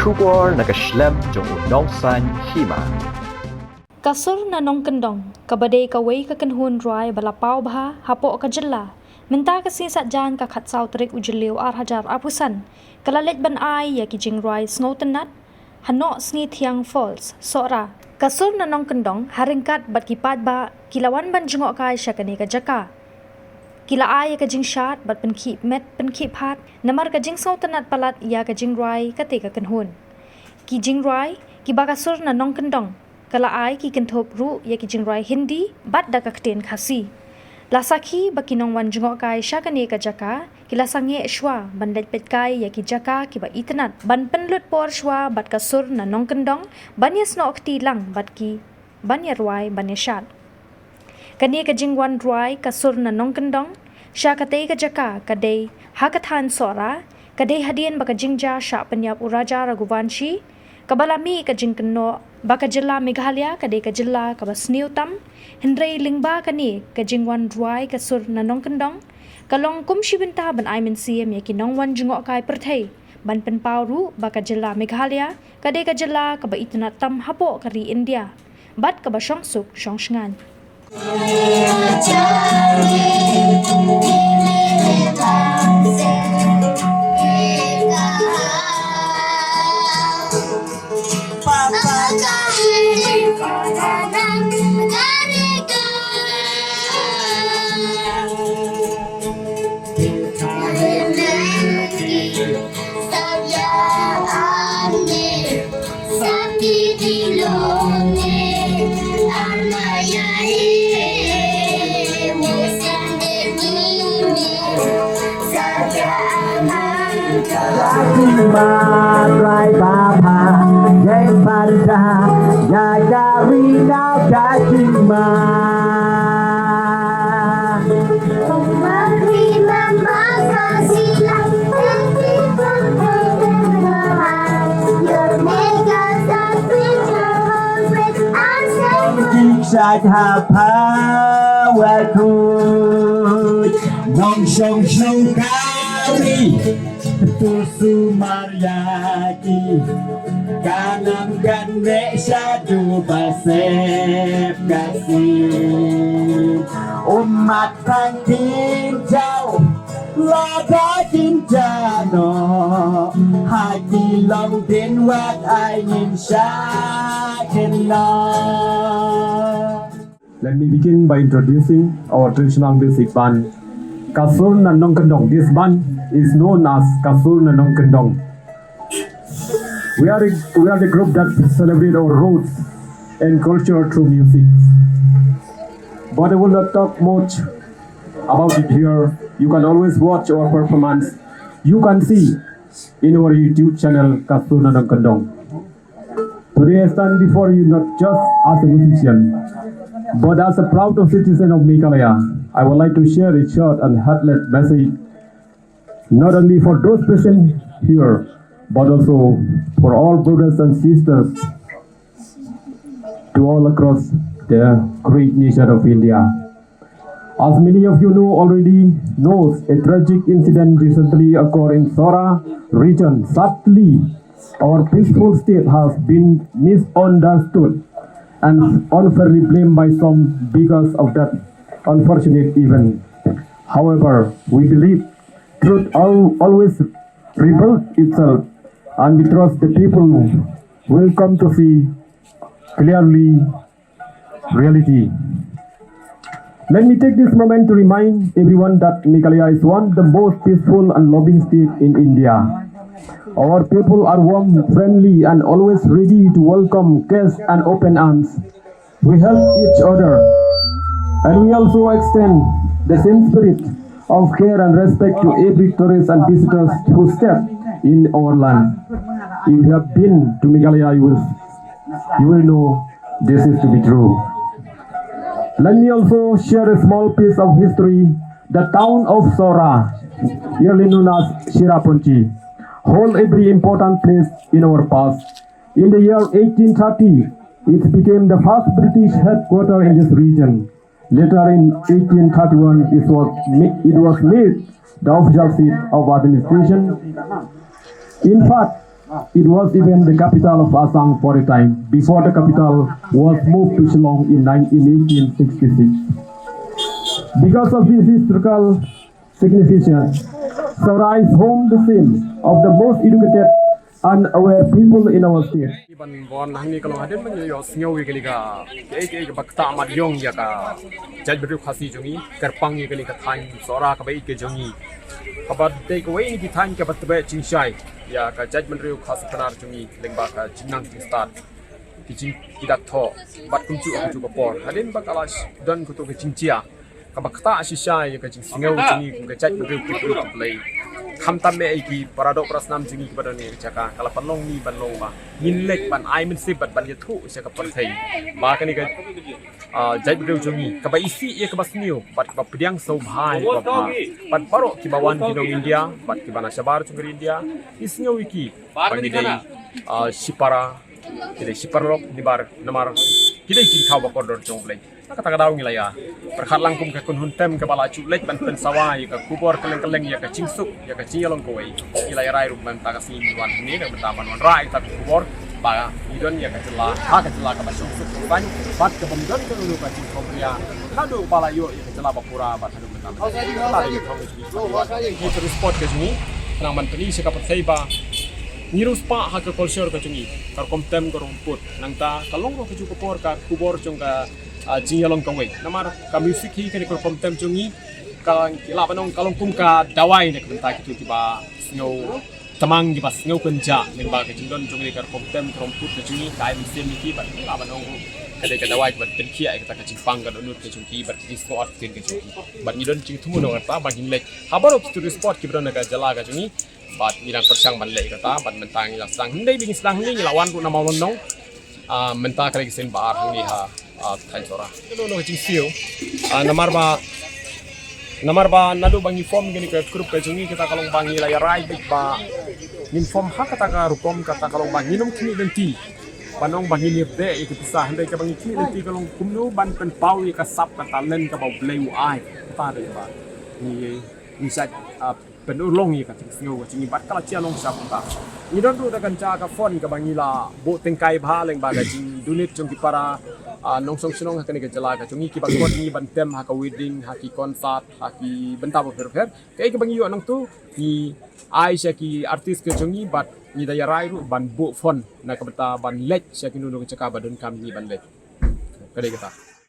Shubor nakaslem jong Nongsan Hima. Kasur na Nongkyndong, kabade kaway kakanhun Rwai balapau baha hapo kajilla. Minta kasi sadyan kakatsaw tarik ujiliw arhajar apusan. Kalalit ban ay yakijing Rwai snowtenat, Nongsngithiang Falls, Sora. Kasur na Nongkyndong haringkat bat kipad ba kilawan ban jengok kay siya kani kajaka. Kila ay kajing Shah bat penkip met penkip hat, namar kajing snowtenat palat iya kajing Rwai kate kakanhun. Kijing Rwai kibakasur na Nongkyndong. Kala ay ki kentop ru ya ki jingrai Hindi bat da kakten khasi. Lasaki bakinong wan jengok kai syakane ka jaka kila sange shwa bandet pet kai ya ki jaka ki ba itnat ban penlut por shwa bat kasur na Nongkyndong banya sno okti lang bat ki banya Rwai banya Shah. Kani ka jingwan Rwai kasur na Nongkyndong syakate ka jaka kadai hakathan Sora kadai Hadien baka jingja Shah Pyniap uraja Raghuvanshi kabalami ka jingkeno baka jilla Meghalaya kadai ka jilla kabasniw tam hindray lingba kani ka jingwan Rwai kasur na Nongkyndong kalong kumshibinta ban ay min siyem ya kinongwan jingok kai perthai ban penpau ru baka jilla Meghalaya kadai ka jilla kabaitna tam hapo kari India bat kabashong suk shongshngan Rai Baba, Jai Panda, Jaga Rina Kajima. Sajha power coach, Nong Shong Shong Kari, Tusu Mariaki, Kanam Gane Shadu Basep Kasih, Umat Tangkin Jau, Lada Jinjano, Hati Long Din Wat Ayin Shakena. Let me begin by introducing our traditional music band, Kasur na Nongkyndong. This band is known as Kasur na Nongkyndong. We are the group that celebrate our roots and culture through music. But I will not talk much about it here. You can always watch our performance. You can see in our YouTube channel, Kasur na Nongkyndong. Today I stand before you not just as a musician, but as a proud citizen of Meghalaya. I would like to share a short and heartfelt message, not only for those present here, but also for all brothers and sisters to all across the great nation of India. As many of you already knows, a tragic incident recently occurred in Sora region. Sadly, our peaceful state has been misunderstood and unfairly blamed by some because of that unfortunate event. However, we believe truth always reveals itself, and we trust the people will come to see clearly reality. Let me take this moment to remind everyone that Meghalaya is one of the most peaceful and loving states in India. Our people are warm, friendly, and always ready to welcome guests and open arms. We help each other, and we also extend the same spirit of care and respect to every tourist and visitors who step in our land. If you have been to Meghalaya, you will know this is to be true. Let me also share a small piece of history. The town of Sora, early known as Shirapunchi, hold a very important place in our past. In the year 1830, it became the first British headquarters in this region. Later in 1831, it was made the official seat of administration. In fact, It was even the capital of Assam for a time before the capital was moved to Shillong in 1866. Because of this historical significance, Sarai is home the scene of the most educated and aware people in our state. Ban bon hangni kalau Hadien man yo sngowi kali ka ke bakta mat yong ya ka jaj beru khasi jongi karpang ye kali ka thain sora ka bai ke jongi kabar dei ko wei ni ki thain ka batbe chingshai ya ka jaj man riu khas kanar jongi lengba ka chinang ting start kijing kidak tho bat kuncu aku ko por Hadien bakalas dan ko to ke chingchia ka bakta asishai ka ching sngowi jongi ka jaj man riu ki play kham tam me ki paradok prasnam jingi ki badani chaka kala panlong ni banlong ba yin lek ban ai min sip ban yathu se ka par thai ba kani ka jai bideu jongi ka ba isi e ka basniu bat ka pdiang so bhai ko ba bat paro ki bawan ki nong India bat ki bana shabar chungri India isnyo wiki bangi dei sipara kidai siparlok di bar namar kidai ki khaw ba kordor chongplai kata kadau ngilaya perkhat langkum ka kun huntem ka bala chulek ban pen sawai ka kubor keleng-keleng ya ka cingsuk ya ka cialong koi ilaya rai rum ban ta ka sin wan ni ka betaman wan rai ta kubor ba idon ya ka cela ha ka cela ka basung suk ban bat ka bamdon ka lu ka cing komria nadu bala yo ya ka cela bapura bat hadu betaman la ya ka ni terus sport ka jini nang man peni se ka patai ba Nirus pa ha ka culture ka jungi kar komtem ka rumput nang ta kalong ro ka ju kupor ka kubor chung ka jingalong kawai namar ka music hi ka ko komtem jungi ka kila banong kalong kum ka dawai ne ka ki ti ba snow tamang di pas snow kunja ning ba ka jindon jungi ka komtem ka rumput ka jungi ka ai sim ki ba kila banong ka de ka dawai ba ten ki ai ka ta ka jingpang ka donut ka jungi ba ki sko art tin ka jungi ba ni don jing thumu no ka ba gin lek habaro ki sport ki bron ka jala ka jungi bat bilang persang ban lek kata bat mentang ila sang hindai bing sang ni lawan ku nama lonong mentang kali sen bar ni ha thai sora no jing siu namar ba nadu bangi form gini ke grup ke jungi kita kalong bangi la ya rai big ba nin form ha kata ka rukom kata kalong bangi nom kini denti panong bangi ni de ikut pisah hindai ke bangi kini denti kalong kumno ban pen pau ya ka sap kata len ka bau bleu ai kata de ba ni sat penulong ya kat singo cingi bat kala cia long sap ta ni don tu dakan ca ka fon ka bangila bo tengkai bha leng ba ga jing dunit jong ki para nongsong sinong ka ni ka jala ka jungi ki bang kot ni ban tem ha ka wedding ha ki concert ha ki benta bo fer kai ka bangi yo nang tu ni ai sya ki artis ke jungi bat ni daya rai ru ban bo fon na ka beta ban lech sya ki nu ka caka badun kam ni ban lech kade kata